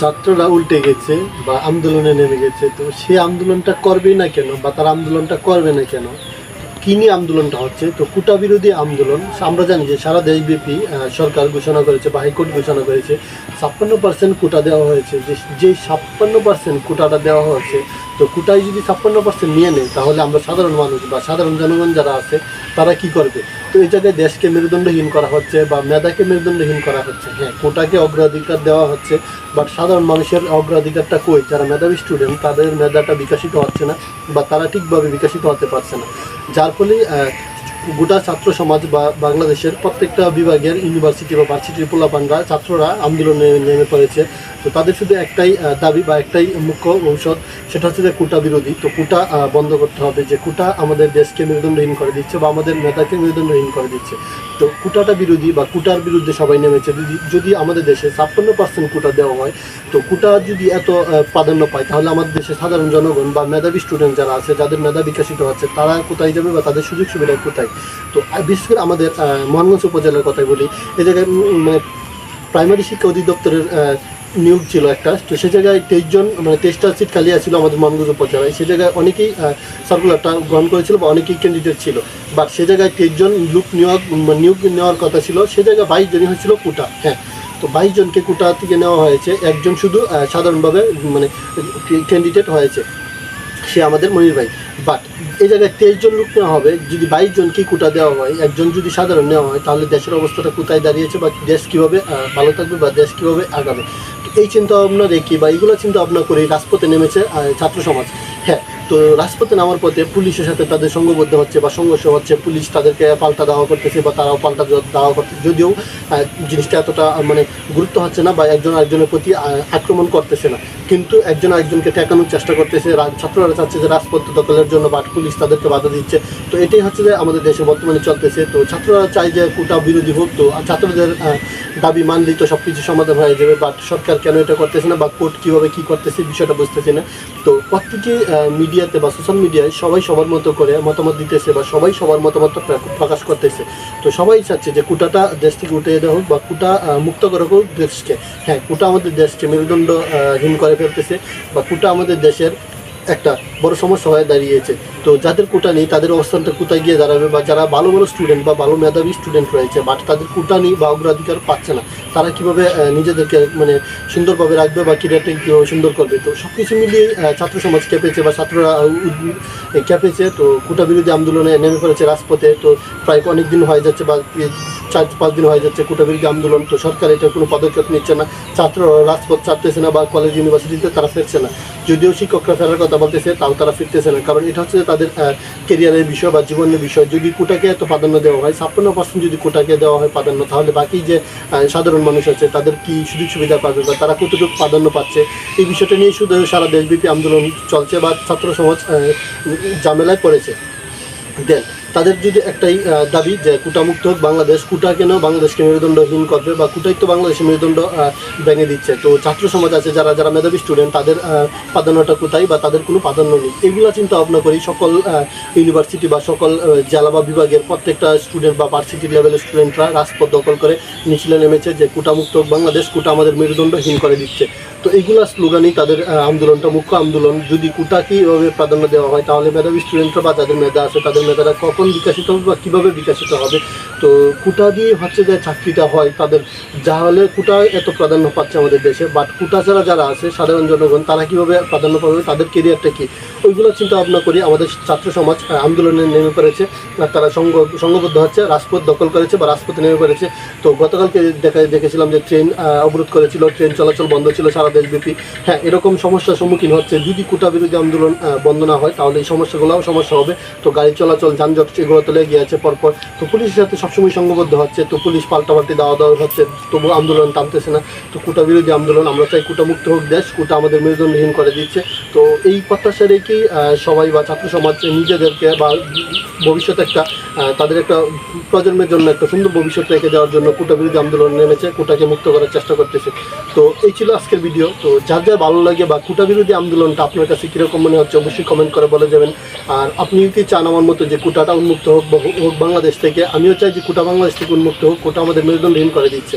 ছাত্ররা উল্টে গেছে বা আন্দোলনে নেমে গেছে, তো সে আন্দোলনটা করবেই না কেন বা তারা আন্দোলনটা করবে না কেন, কী নিয়ে আন্দোলনটা হচ্ছে? তো কোটা বিরোধী আন্দোলন। আমরা জানি যে সারা দেশব্যাপী সরকার ঘোষণা করেছে বা হাইকোর্ট ঘোষণা করেছে 56% কোটা দেওয়া হয়েছে। যে 56% কোটাটা দেওয়া হয়েছে, তো কোটায় যদি 56% নিয়ে নেয় তাহলে আমরা সাধারণ মানুষ বা সাধারণ জনগণ যারা আছে তারা কি করবে? তো এই জায়গায় দেশকে মেরুদণ্ডহীন করা হচ্ছে বা মেধাকে মেরুদণ্ডহীন করা হচ্ছে। হ্যাঁ, কোটাকে অগ্রাধিকার দেওয়া হচ্ছে, বাট সাধারণ মানুষের অগ্রাধিকারটা কই? যারা মেধাবী স্টুডেন্ট তাদের মেধাটা বিকশিত হচ্ছে না বা তারা ঠিকভাবে বিকশিত হতে পারছে না, যার ফলে গোটা ছাত্র সমাজ বা বাংলাদেশের প্রত্যেকটা বিভাগের ইউনিভার্সিটি বা ভার্সিটির পোলাপানরা ছাত্ররা আন্দোলনে নেমে পড়েছে। তো তাদের শুধু একটাই দাবি বা একটাই মুখ্য ঔষধ, সেটা হচ্ছে যে কোটা বিরোধী। তো কোটা বন্ধ করতে হবে। যে কোটা আমাদের দেশকে মেরুদণ্ডহীন করে দিচ্ছে বা আমাদের মেধাকে মেরুদণ্ডহীন করে দিচ্ছে। তো কোটাটা বিরোধী বা কোটার বিরুদ্ধে সবাই নেমেছে। যদি আমাদের দেশে 56% কোটা দেওয়া হয়, তো কোটা যদি এত প্রাধান্য পায়, তাহলে আমাদের দেশে সাধারণ জনগণ বা মেধাবী স্টুডেন্ট যারা আছে, যাদের মেধা বিকশিত হচ্ছে, তারা কোথায় যাবে বা তাদের সুযোগ সুবিধা কোথায়? তো বিশেষ করে আমাদের মোহনগঞ্জ উপজেলার কথাই বলি। এই জায়গায় মানে প্রাইমারি শিক্ষা অধিদপ্তরের নিয়োগ ছিল একটা। তো সে জায়গায় 23টা সিট খালি ছিল আমাদের মোহনগঞ্জ উপজেলায়। সে জায়গায় অনেকেই সার্কুলারটা গ্রহণ করেছিল বা অনেকেই ক্যান্ডিডেট ছিল, বাট সে জায়গায় 23 জন নিয়োগ নেওয়ার কথা ছিল, সে জায়গায় 22 জনই হয়েছিল কোটা। হ্যাঁ, তো 22 জনকে কোটা থেকে নেওয়া হয়েছে, একজন শুধু সাধারণভাবে মানে ক্যান্ডিডেট হয়েছে, সে আমাদের মনির ভাই। বাট এই জায়গায় 23 জন লোক নেওয়া হবে, যদি 22 জনকে কোটা দেওয়া হয়, একজন যদি সাধারণ নেওয়া হয়, তাহলে দেশের অবস্থাটা কোথায় দাঁড়িয়েছে বা দেশ কীভাবে ভালো থাকবে বা দেশ কীভাবে আগাবে? তো এই চিন্তা ভাবনা দেখি বা এইগুলো চিন্তা ভাবনা করে রাজপথে নেমেছে ছাত্র সমাজ। হ্যাঁ, তো রাজপথে নামার পথে পুলিশের সাথে তাদের সংঘবদ্ধ হচ্ছে বা সংঘর্ষ হচ্ছে। পুলিশ তাদেরকে পাল্টা দেওয়া করতেছে বা তারাও পাল্টা দেওয়া করতেছে, যদিও জিনিসটা এতটা মানে গুরুত্ব হচ্ছে না বা একজন আরেকজনের প্রতি আক্রমণ করতেছে না, কিন্তু একজন আরেকজনকে ঠেকানোর চেষ্টা করতেছে। ছাত্ররা চাচ্ছে যে রাজপথ দখলের জন্য, বাট পুলিশ তাদেরকে বাধা দিচ্ছে। তো এটাই হচ্ছে যে আমাদের দেশে বর্তমানে চলতেছে। তো ছাত্ররা চায় যে কোটা বিরোধী হোক, তো ছাত্রদের দাবি মানলেই তো সব কিছু সমাধান হয়ে যাবে, বাট সরকার কেন এটা করতেছে না বা কোর্ট কীভাবে কী করতেছে বিষয়টা বুঝতেছে না। তো প্রত্যেকে মিডিয়াতে বা সোশ্যাল মিডিয়ায় সবাই সবার মতো করে মতামত দিতেছে বা সবাই সবার মতামত প্রকাশ করতেছে। তো সবাই চাচ্ছে যে কোটাটা দেশ থেকে উঠে দেওয়া হোক বা কোটা মুক্ত করা হোক দেশকে। হ্যাঁ, কোটা আমাদের দেশকে মেরুদণ্ডহীন করে ফেলতেছে বা কোটা আমাদের দেশের একটা বড় সমস্যা হয়ে দাঁড়িয়েছে। তো যাদের কোটা নেই তাদের অবস্থানটা কোথায় গিয়ে দাঁড়াবে? বা যারা ভালো ভালো স্টুডেন্ট বা ভালো মেধাবী স্টুডেন্ট রয়েছে, বাট তাদের কোটা নেই বা অগ্রাধিকার পাচ্ছে না, তারা কীভাবে নিজেদেরকে মানে সুন্দরভাবে রাখবে বা ক্যারিয়ারটাকে কীভাবে সুন্দর করবে? তো সব কিছু মিলিয়ে ছাত্র সমাজ কেঁপেছে বা ছাত্ররা কেঁপেছে। তো কোটা বিরোধী আন্দোলনে নেমে পড়েছে রাজপথে। তো প্রায় অনেক দিন হয়ে যাচ্ছে বা 4-5 দিন হয়ে যাচ্ছে কোটা বিরোধী আন্দোলন। তো সরকার এটা কোনো পদক্ষেপ নিচ্ছে না, ছাত্ররা রাজপথ ছাড়তেছে না বা কলেজ ইউনিভার্সিটিতে তারা ফিরছে না। যদিও শিক্ষকরা ফেরার কথা বলতেছে, তাও তারা ফিরতেছে না, কারণ এটা হচ্ছে তাদের কেরিয়ারের বিষয় বা জীবনের বিষয়। যদি কোটাকে এত প্রাধান্য দেওয়া হয়, 56% যদি কোটাকে দেওয়া হয় প্রাধান্য, তাহলে বাকি যে সাধারণ মানুষ আছে তাদের কি সুযোগ সুবিধা পাবে বা তারা কতটুকু প্রাধান্য পাচ্ছে, এই বিষয়টা নিয়ে শুধু সারা দেশব্যাপী আন্দোলন চলছে বা ছাত্র সমাজ ঝামেলায় পড়েছে। দেন তাদের যদি একটাই দাবি যে কোটামুক্ত হোক বাংলাদেশ, কোটা কেন বাংলাদেশকে মেরুদণ্ডহীন করবে বা কোটাই তো বাংলাদেশের মেরুদণ্ড ভেঙে দিচ্ছে। তো ছাত্র সমাজ আছে যারা মেধাবী স্টুডেন্ট, তাদের প্রাধান্যটা কোথায় বা তাদের কোনো প্রাধান্য নেই। এগুলো চিন্তা ভাবনা করি সকল ইউনিভার্সিটি বা সকল জেলা বা বিভাগের প্রত্যেকটা স্টুডেন্ট বা ভার্সিটি লেভেলের স্টুডেন্টরা রাজপথ দখল করে মিছিলে নেমেছে যে কোটামুক্ত হোক বাংলাদেশ, কোটা আমাদের মেরুদণ্ডহীন করে দিচ্ছে। তো এইগুলো স্লোগানই তাদের আন্দোলনটা, মুখ্য আন্দোলন। যদি কোটাকে এভাবে প্রাধান্য দেওয়া হয়, তাহলে মেধাবী স্টুডেন্টরা বা যাদের মেধা আছে তাদের মেধারা কখন বিকশিত হবে বা কীভাবে বিকশিত হবে? তো কোটা দিয়ে হচ্ছে যে চাকরিটা হয় তাদের, যা হলে কোটা এত প্রাধান্য পাচ্ছে আমাদের দেশে, বাট কোটা ছাড়া যারা আছে সাধারণ জনগণ, তারা কীভাবে প্রাধান্য পাবে, তাদের কেরিয়ারটা কী, ওইগুলো চিন্তা ভাবনা করি আমাদের ছাত্র সমাজ আন্দোলনে নেমে পড়েছে। তারা সংঘবদ্ধ হচ্ছে, রাজপথ দখল করেছে বা রাজপথে নেমে পড়েছে। তো গতকালকে দেখেছিলাম যে ট্রেন অবরোধ করেছিল, ট্রেন চলাচল বন্ধ ছিল সারা দেশব্যাপী। হ্যাঁ, এরকম সমস্যার সম্মুখীন হচ্ছে। যদি কোটা বিরোধী আন্দোলন বন্ধ না হয়, তাহলে এই সমস্যাগুলোও সমস্যা হবে। তো গাড়ি চলাচল, যানজট এগুলো তো লেগে আছে পরপর। তো পুলিশের সাথে সবসময় সংঘবদ্ধ হচ্ছে, তো পুলিশ পাল্টাপাল্টি দেওয়া হচ্ছে, তবু আন্দোলন থামতেছে না। তো কোটা বিরোধী আন্দোলন, আমরা চাই কোটামুক্ত হোক দেশ, কোটা আমাদের মেরুদণ্ডহীন করে দিচ্ছে। তো এই প্রত্যাশা রেখেই সবাই বা ছাত্র সমাজ নিজেদেরকে বা ভবিষ্যতে একটা তাদের একটা প্রজন্মের জন্য একটা সুন্দর ভবিষ্যৎ রেখে দেওয়ার জন্য কোটা বিরোধী আন্দোলন নেমেছে, কোটাকে মুক্ত করার চেষ্টা করতেছে। তো এই ছিল আজকের ভিডিও। তো যার যার ভালো লাগে বা কোটা বিরোধী আন্দোলনটা আপনার কাছে কীরকম মনে হচ্ছে অবশ্যই কমেন্ট করে বলে যাবেন। আর আপনি কি চান আমার মতো যে কোটাটা উন্মুক্ত হোক বাংলাদেশ থেকে? আমিও চাই যে কোটা বাংলাদেশ থেকে উন্মুক্ত হোক, কোটা আমাদের মেরুদণ্ডহীন করে দিচ্ছে।